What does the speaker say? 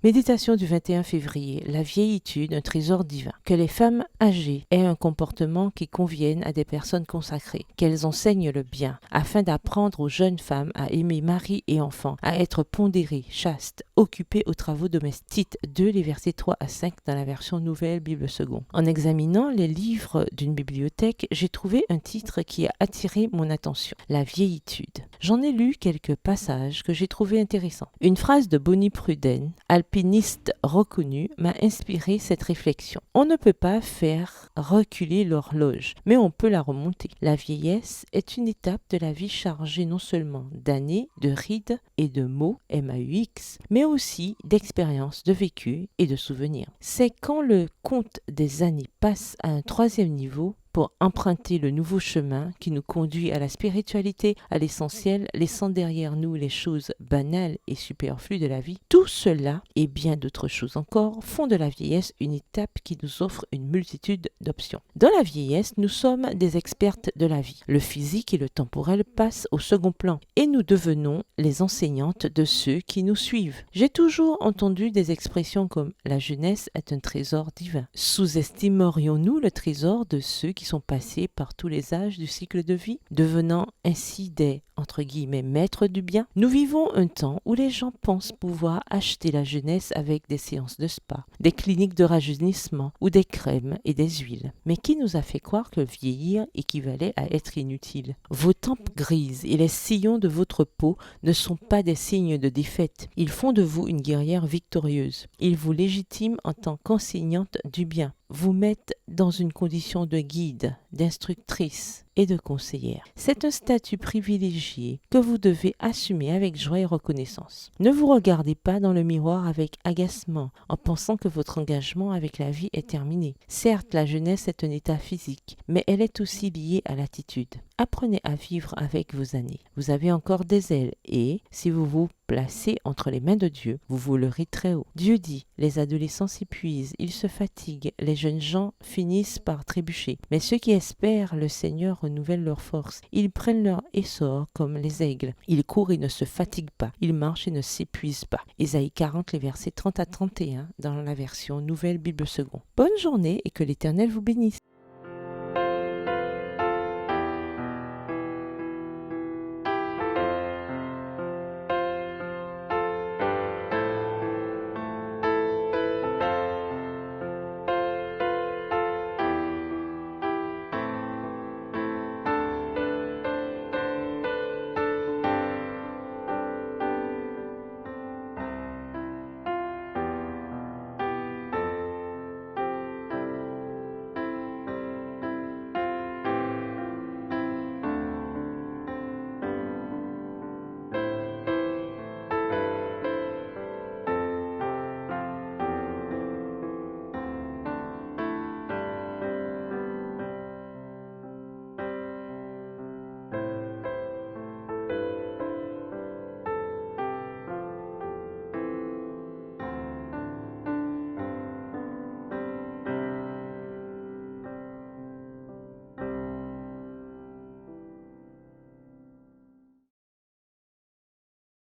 Méditation du 21 février. La vieillitude, un trésor divin. Que les femmes âgées aient un comportement qui convienne à des personnes consacrées. Qu'elles enseignent le bien, afin d'apprendre aux jeunes femmes à aimer mari et enfants, à être pondérées, chastes, occupées aux travaux domestiques. Tite 2, les versets 3 à 5 dans la version Nouvelle Bible Seconde. En examinant les livres d'une bibliothèque, j'ai trouvé un titre qui a attiré mon attention. La vieillitude. J'en ai lu quelques passages que j'ai trouvés intéressants. Une phrase de Bonnie Pruden, alpiniste reconnu, m'a inspiré cette réflexion. On ne peut pas faire reculer l'horloge, mais on peut la remonter. La vieillesse est une étape de la vie chargée non seulement d'années, de rides et de mots, MAUX, mais aussi d'expériences, de vécus et de souvenirs. C'est quand le compte des années passe à un troisième niveau pour emprunter le nouveau chemin qui nous conduit à la spiritualité, à l'essentiel, laissant derrière nous les choses banales et superflues de la vie. Tout cela et bien d'autres choses encore font de la vieillesse une étape qui nous offre une multitude d'options. Dans la vieillesse, nous sommes des expertes de la vie. Le physique et le temporel passent au second plan et nous devenons les enseignantes de ceux qui nous suivent. J'ai toujours entendu des expressions comme « la jeunesse est un trésor divin ». Sous-estimerions-nous le trésor de ceux qui sont passés par tous les âges du cycle de vie, devenant ainsi des entre guillemets maîtres du bien? Nous vivons un temps où les gens pensent pouvoir acheter la jeunesse avec des séances de spa, des cliniques de rajeunissement ou des crèmes et des huiles. Mais qui nous a fait croire que vieillir équivalait à être inutile? Vos tempes grises et les sillons de votre peau ne sont pas des signes de défaite. Ils font de vous une guerrière victorieuse. Ils vous légitiment en tant qu'enseignante du bien, vous mettent dans une condition de guide, d'instructrice et de conseillère. C'est un statut privilégié que vous devez assumer avec joie et reconnaissance. Ne vous regardez pas dans le miroir avec agacement en pensant que votre engagement avec la vie est terminé. Certes, la jeunesse est un état physique, mais elle est aussi liée à l'attitude. Apprenez à vivre avec vos années. Vous avez encore des ailes et, si vous vous placez entre les mains de Dieu, vous volerez très haut. Dieu dit, les adolescents s'épuisent, ils se fatiguent, les jeunes gens finissent par trébucher. Mais ceux qui espèrent le Seigneur renouvellent leurs forces. Ils prennent leur essor comme les aigles. Ils courent et ne se fatiguent pas. Ils marchent et ne s'épuisent pas. Ésaïe 40, les versets 30 à 31 dans la version Nouvelle Bible Seconde. Bonne journée et que l'Éternel vous bénisse.